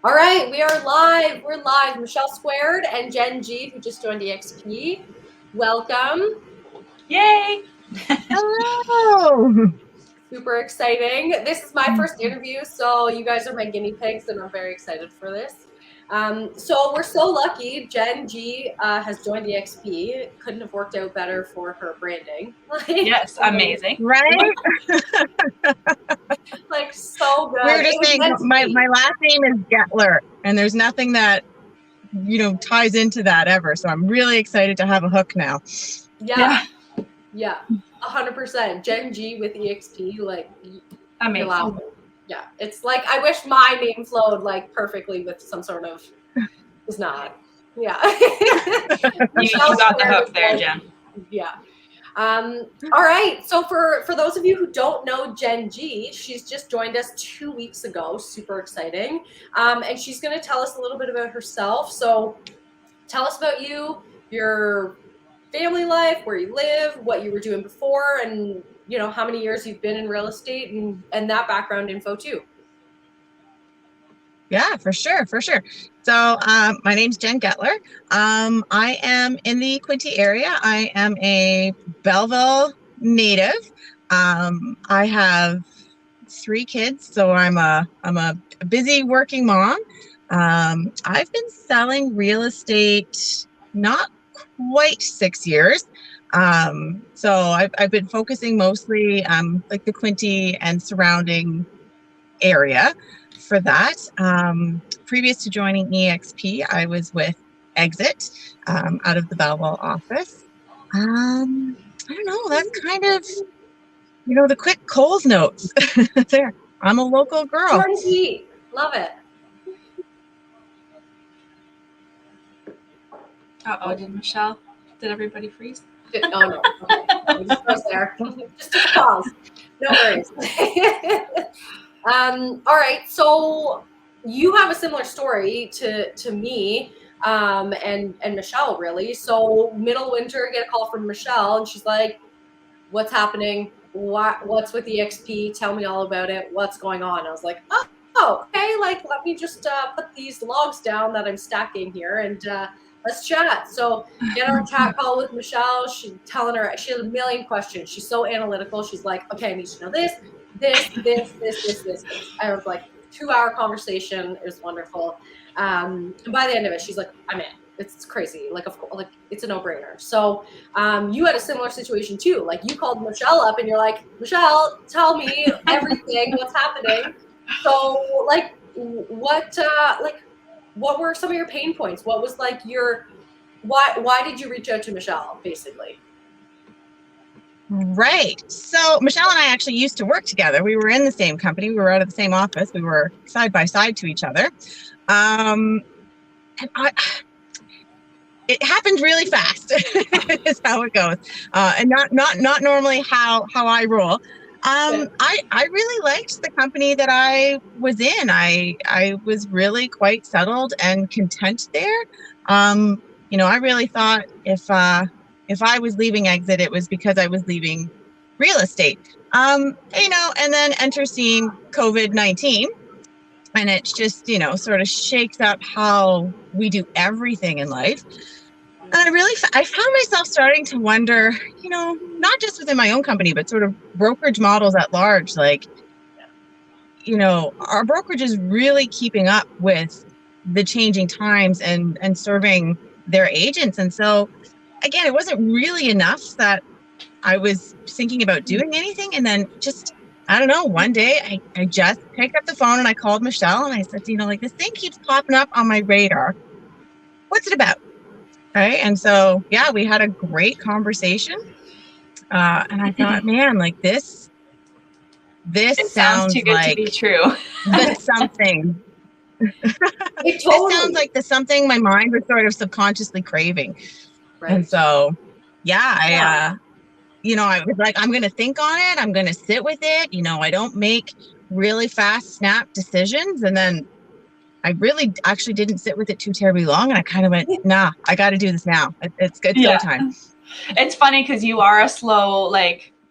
All right, we are live. We're live. Michelle Squared and Jen G, who just joined EXP. Welcome. Yay! Hello. Super exciting. This is my first interview, so you guys are my guinea pigs, and I'm very excited for this. So we're so lucky. Jen G has joined EXP. Couldn't have worked out better for her branding. Yes, amazing. Right? Like so good. We were just saying, my last name is Getler, and there's nothing that, ties into that ever. So I'm really excited to have a hook now. Yeah. 100%. Jen G with EXP, like, amazing. Yeah, it's like I wish my name flowed like perfectly with some sort of. It's not. Yeah. You got the hook there, Jen. Yeah. All right. So for those of you who don't know Jen G, she's just joined us 2 weeks ago. Super exciting. And she's going to tell us a little bit about herself. So tell us about you, your family life, where you live, what you were doing before, and how many years you've been in real estate, and that background info too. Yeah, for sure. So my name's Jen Getler. I am in the Quinte area. I am a Belleville native. I have 3 kids, so I'm a busy working mom. I've been selling real estate not quite 6 years. So I've been focusing mostly like the Quinte and surrounding area for that. Previous to joining EXP, I was with Exit out of the Belleville office. I don't know, that's kind of, the quick Coles notes there. I'm a local girl. Turnkey. Love it. Did everybody freeze? Oh, no. Okay. We just there. Just took a pause. No worries. All right. So you have a similar story to me and Michelle, really. So middle winter, get a call from Michelle, and she's like, "What's happening? What's with EXP? Tell me all about it. What's going on?" I was like, "Oh, okay. Like, let me just put these logs down that I'm stacking here, and let's chat." So get on a chat call with Michelle. She's telling her, she has a million questions. She's so analytical. She's like, "Okay, I need to know this. I was like, 2-hour conversation. It was wonderful. And by the end of it, she's like, "I'm in." It's crazy. Like, of course, like it's a no-brainer. So you had a similar situation too. Like, you called Michelle up and you're like, "Michelle, tell me everything. What's happening?" So like, what were some of your pain points? What was like why did you reach out to Michelle, basically? Right. So Michelle and I actually used to work together. We were in the same company. We were out of the same office. We were side by side to each other. And it happened really fast is how it goes. And not normally how I roll. I really liked the company that I was in. I was really quite settled and content there. I really thought if I was leaving Exit, it was because I was leaving real estate. And then enter seeing COVID-19, and it's just, sort of shakes up how we do everything in life. And I found myself starting to wonder, not just within my own company, but sort of brokerage models at large, like, our brokerage is really keeping up with the changing times and serving their agents. And so, again, it wasn't really enough that I was thinking about doing anything. And then just, I don't know, one day I just picked up the phone and I called Michelle and I said, like, this thing keeps popping up on my radar. What's it about? Right. And so, yeah, we had a great conversation. And I thought, man, like this sounds too good like to be true. The something. It sounds like the something my mind was sort of subconsciously craving. Right. And so, I was like, I'm going to think on it. I'm going to sit with it. I don't make really fast snap decisions. And then I really actually didn't sit with it too terribly long. And I kind of went, nah, I got to do this now. It's go time. It's funny because you are a slow,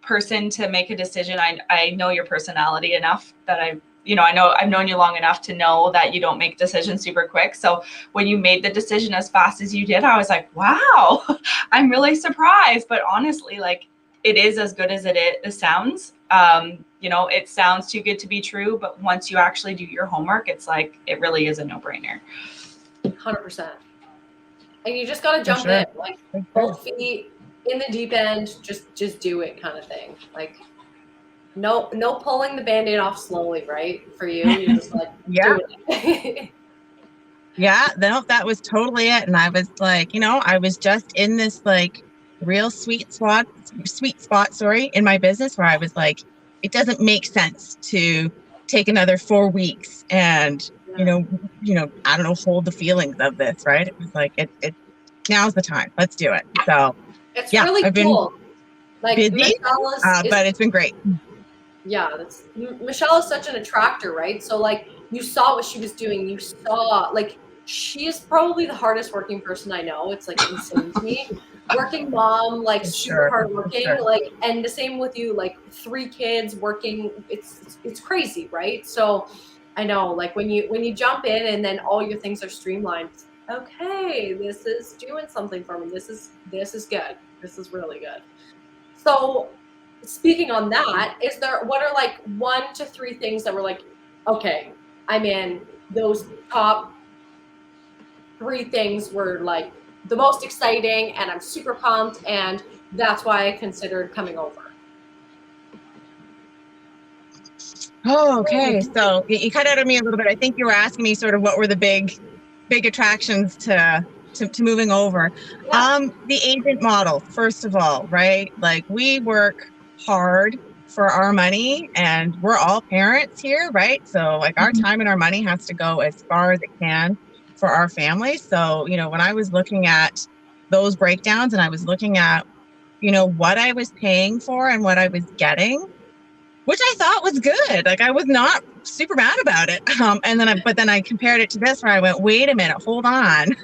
person to make a decision. I know your personality enough that I know I've known you long enough to know that you don't make decisions super quick. So when you made the decision as fast as you did, I was like, wow, I'm really surprised. But honestly, like, it is as good as it sounds. It sounds too good to be true, but once you actually do your homework, it's like, it really is a no-brainer. 100%. And you just got to jump in, like both feet in the deep end, just do it kind of thing. Like, no pulling the Band-Aid off slowly, right? For you, you're just like, Yeah. do it. Yeah, no, that was totally it. And I was like, I was just in this like real sweet spot, sorry, in my business where I was like, it doesn't make sense to take another 4 weeks and, I don't know, hold the feelings of this, right? It was like, it now's the time. Let's do it. So It's yeah, really I've cool. been Like busy, Michelle but it's been great. Yeah, Michelle is such an attractor, right? So like, you saw what she was doing. You saw, like, she is probably the hardest working person I know. It's like insane to me. Working mom, like super hard working, like, and the same with you, like 3 kids working. It's crazy, right? So I know, like, when you jump in and then all your things are streamlined. Okay, this is doing something for me. This is good. This is really good. So speaking on that, what are like 1 to 3 things that were like, okay, I'm in, those top 3 things were like the most exciting and I'm super pumped and that's why I considered coming over? Oh, okay. So you cut out of me a little bit. I think you were asking me sort of what were the big attractions to moving over. Yeah. The agent model, first of all, right? Like, we work hard for our money and we're all parents here, right? So like, our time and our money has to go as far as it can for our family. So, when I was looking at those breakdowns and I was looking at, what I was paying for and what I was getting, which I thought was good. Like, I was not super mad about it. But then I compared it to this where I went, wait a minute, hold on.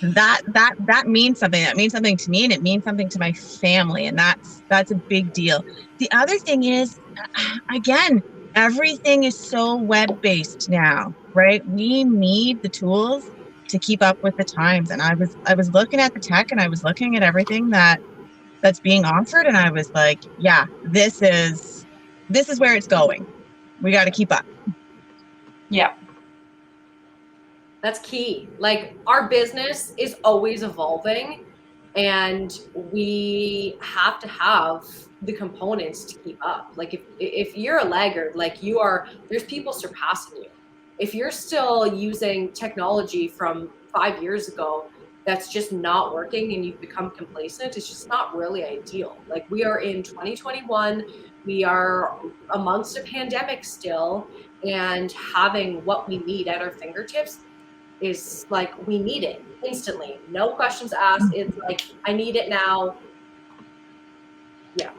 That means something. That means something to me and it means something to my family. And that's a big deal. The other thing is, again, everything is so web-based now, right? We need the tools to keep up with the times. And I was looking at the tech and I was looking at everything that's being offered. And I was like, yeah, this is where it's going. We got to keep up. Yeah. That's key. Like, our business is always evolving and we have to have the components to keep up. Like, if you're a laggard, like there's people surpassing you. If you're still using technology from 5 years ago that's just not working and you've become complacent, it's just not really ideal. Like, we are in 2021, we are amongst a pandemic still, and having what we need at our fingertips is like, we need it instantly, no questions asked. It's like, I need it now. Yeah.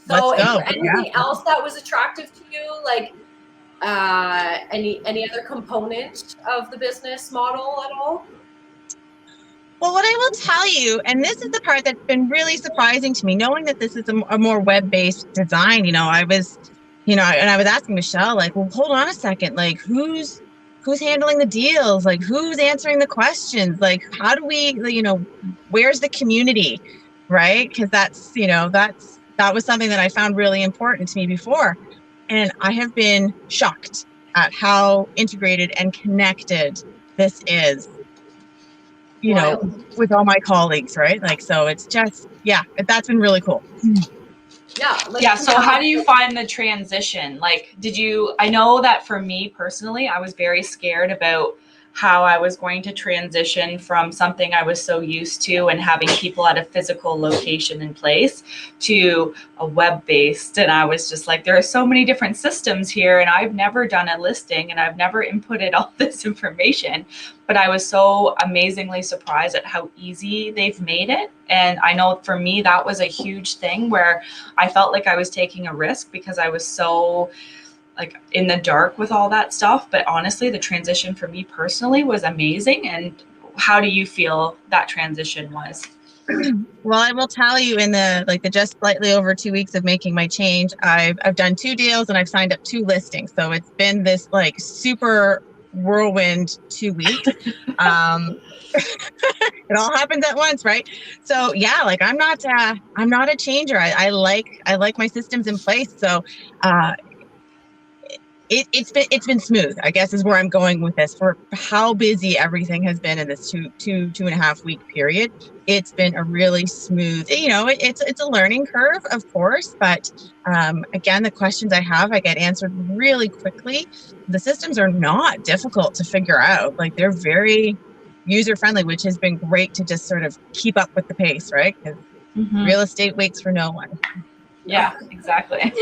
So Let's is go. there anything else that was attractive to you? Like, any other component of the business model at all? Well, what I will tell you, and this is the part that's been really surprising to me, knowing that this is a more web-based design, I was, and I was asking Michelle, like, well, hold on a second, like, who's handling the deals? Like, who's answering the questions? Like, how do we, where's the community, right? Because that was something that I found really important to me before. And I have been shocked at how integrated and connected this is, with all my colleagues, right? Like, so it's just, yeah, that's been really cool. Yeah. So how do you find the transition? Like, I know that for me personally, I was very scared about how I was going to transition from something I was so used to and having people at a physical location in place to a web-based. And I was just like, there are so many different systems here and I've never done a listing and I've never inputted all this information. But I was so amazingly surprised at how easy they've made it. And I know for me, that was a huge thing where I felt like I was taking a risk because I was so like in the dark with all that stuff. But honestly, the transition for me personally was amazing. And how do you feel that transition was? Well, I will tell you, in the just slightly over 2 weeks of making my change, I've done 2 deals and I've signed up 2 listings. So it's been this like super whirlwind 2 weeks. It all happens at once, right? So yeah, like I'm not a changer. I like my systems in place. So uh, it's been smooth, I guess, is where I'm going with this. For how busy everything has been in this two and a half week period, it's been a really smooth. It's a learning curve, of course, but again, the questions I have, I get answered really quickly. The systems are not difficult to figure out. Like they're very user friendly, which has been great to just sort of keep up with the pace, right? Because real estate waits for no one. Yeah, exactly.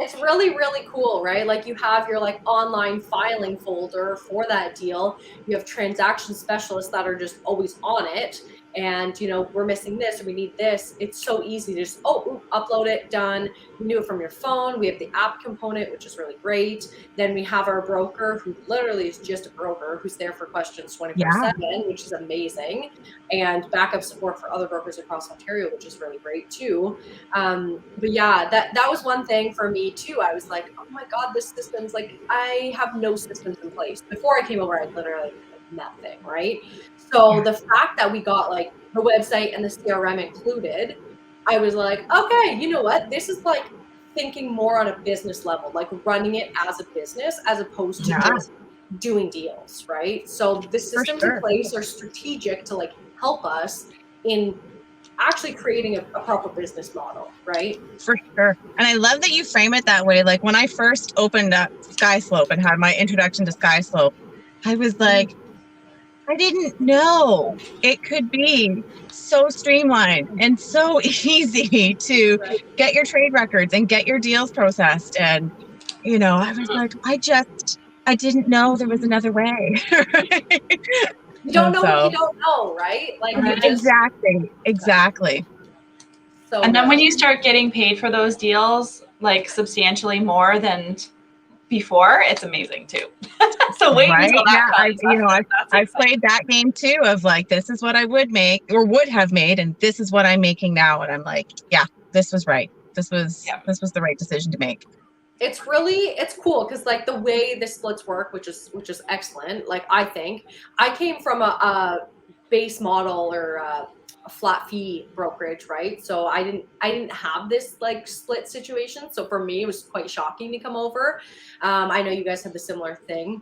It's really, really cool, right? Like you have your like online filing folder for that deal. You have transaction specialists that are just always on it. And, we're missing this or we need this. It's so easy to just, upload it, done. You do it from your phone. We have the app component, which is really great. Then we have our broker who literally is just a broker who's there for questions 24/7, which is amazing. And backup support for other brokers across Ontario, which is really great too. But yeah, that was one thing for me too. I was like, oh my God, this system's like, I have no systems in place. Before I came over, I literally had nothing, right? So the fact that we got like the website and the CRM included, I was like, okay, you know what? This is like thinking more on a business level, like running it as a business as opposed to just doing deals, right? So the systems in place are strategic to like help us in actually creating a proper business model, right? For sure. And I love that you frame it that way. Like when I first opened up SkySlope and had my introduction to SkySlope, I was like, I didn't know it could be so streamlined and so easy to get your trade records and get your deals processed. And, I was like, I didn't know there was another way. You don't know what you don't know, right? Like exactly. So and then when you start getting paid for those deals, like substantially more than before, it's amazing too. So wait until that comes. I've played that game too of like, this is what I would make or would have made, and this is what I'm making now. And I'm like, yeah, this was right. This was the right decision to make. It's cool because like the way the splits work, which is excellent. Like I think I came from a base model or a flat fee brokerage, right? So I didn't have this like split situation. So for me, it was quite shocking to come over. I know you guys had the similar thing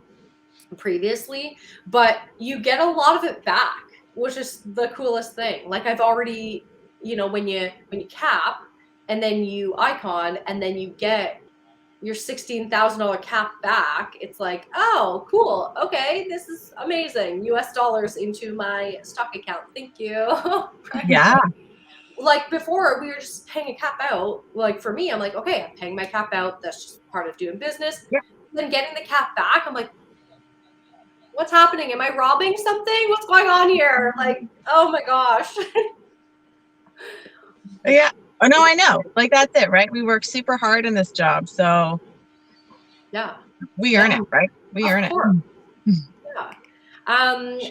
previously, but you get a lot of it back, which is the coolest thing. Like I've already, when you cap and then you icon and then you get your $16,000 cap back, it's like, oh, cool. Okay, this is amazing. US dollars into my stock account. Thank you. Right? Yeah. Like before, we were just paying a cap out. Like for me, I'm like, okay, I'm paying my cap out. That's just part of doing business. Yeah. Then getting the cap back, I'm like, what's happening? Am I robbing something? What's going on here? Like, oh my gosh. Yeah. Oh no, I know. Like that's it, right? We work super hard in this job, so yeah, we earn it, right? We earn it. Yeah.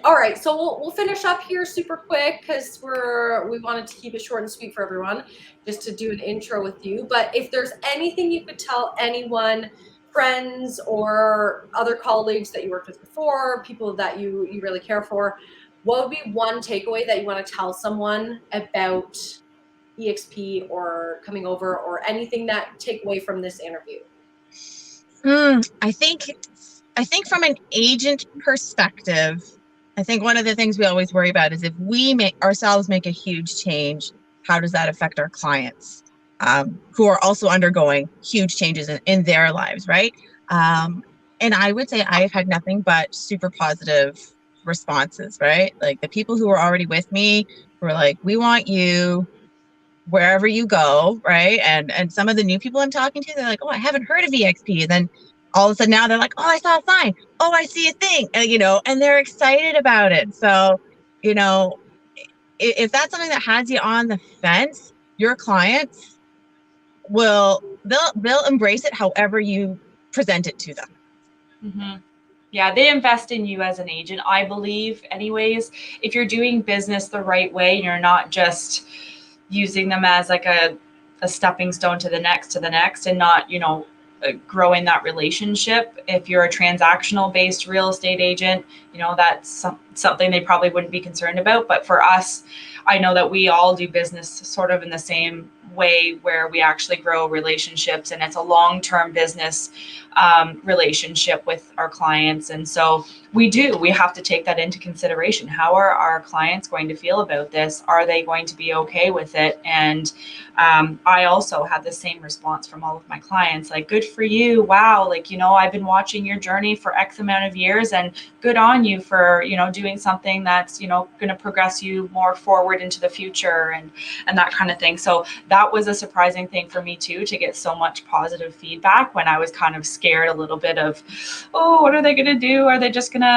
All right, so we'll finish up here super quick because we wanted to keep it short and sweet for everyone, just to do an intro with you. But if there's anything you could tell anyone, friends or other colleagues that you worked with before, people that you really care for, what would be one takeaway that you want to tell someone about EXP or coming over, or anything that take away from this interview? I think from an agent perspective, I think one of the things we always worry about is if we make a huge change, how does that affect our clients who are also undergoing huge changes in their lives, right? And I would say I've had nothing but super positive responses, right? Like the people who were already with me were like, we want you wherever you go, right? And some of the new people I'm talking to, they're like, oh, I haven't heard of EXP. And then all of a sudden now they're like, oh, I saw a sign. Oh, I see a thing. And they're excited about it. So, if that's something that has you on the fence, your clients they'll embrace it however you present it to them. Mm-hmm. Yeah, they invest in you as an agent, I believe, anyways. If you're doing business the right way and you're not just using them as like a stepping stone to the next, and not, growing that relationship. If you're a transactional based real estate agent, that's something they probably wouldn't be concerned about. But for us, I know that we all do business sort of in the same way, where we actually grow relationships, and it's a long-term business relationship with our clients. And so we have to take that into consideration. How are our clients going to feel about this? Are they going to be okay with it? And I also had the same response from all of my clients, like, good for you. Wow. Like, I've been watching your journey for X amount of years, and good on you for, doing something that's, going to progress you more forward into the future, and that kind of thing. So that was a surprising thing for me too, to get so much positive feedback, when I was kind of scared a little bit of, oh, what are they going to do? Are they just going to,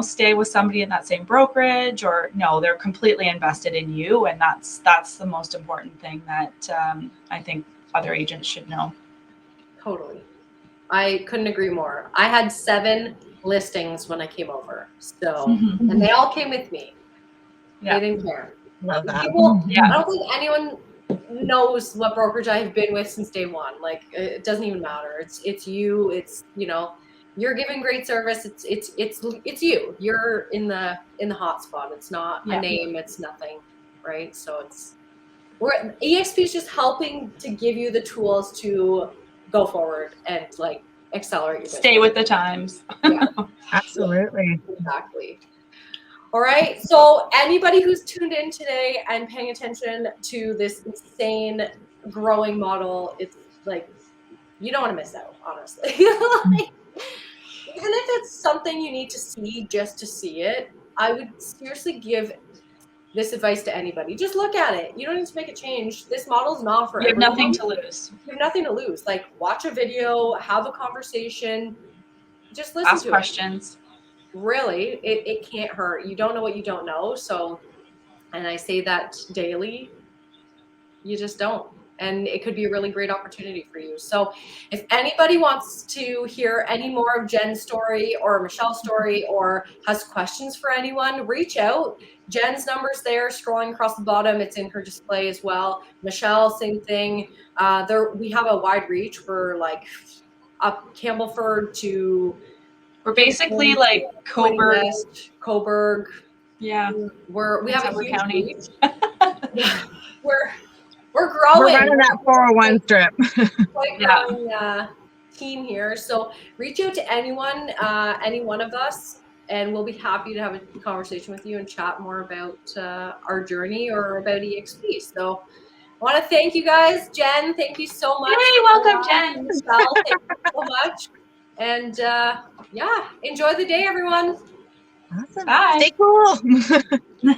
stay with somebody in that same brokerage? Or no, they're completely invested in you. And that's the most important thing that I think other agents should know. Totally. I couldn't agree more. I had 7 listings when I came over. So, and they all came with me. Yeah. They didn't care. Love that. People, I don't think anyone knows what brokerage I have been with since day one. Like, it doesn't even matter. It's you. It's, you're giving great service. It's you. You're in the hot spot. It's not a name. It's nothing, right? So EXP is just helping to give you the tools to go forward and like accelerate your business. Stay with the times. Yeah. Absolutely. Yeah, exactly. All right. So anybody who's tuned in today and paying attention to this insane growing model, it's like, you don't want to miss out, honestly. Like, even if it's something you need to see just to see it, I would seriously give this advice to anybody. Just look at it. You don't need to make a change. This model's not for everyone. You have nothing to lose. You have nothing to lose. Like, watch a video, have a conversation, just listen Ask to questions. Really, it can't hurt. You don't know what you don't know. So, and I say that daily, you just don't. And it could be a really great opportunity for you. So if anybody wants to hear any more of Jen's story or Michelle's story, or has questions for anyone, reach out. Jen's number's there, scrolling across the bottom. It's in her display as well. Michelle, same thing. We have a wide reach. We're like up Campbellford to... We're basically like Coburg. Coburg. Yeah. We have a huge County. reach. Yeah. We're growing. We're running that 401 strip. Quite growing team here. So reach out to anyone, any one of us, and we'll be happy to have a conversation with you and chat more about our journey or about EXP. So I want to thank you guys. Jen, thank you so much. Hey, welcome, Jen. Michelle, thank you so much. And enjoy the day, everyone. Awesome. Bye. Stay cool.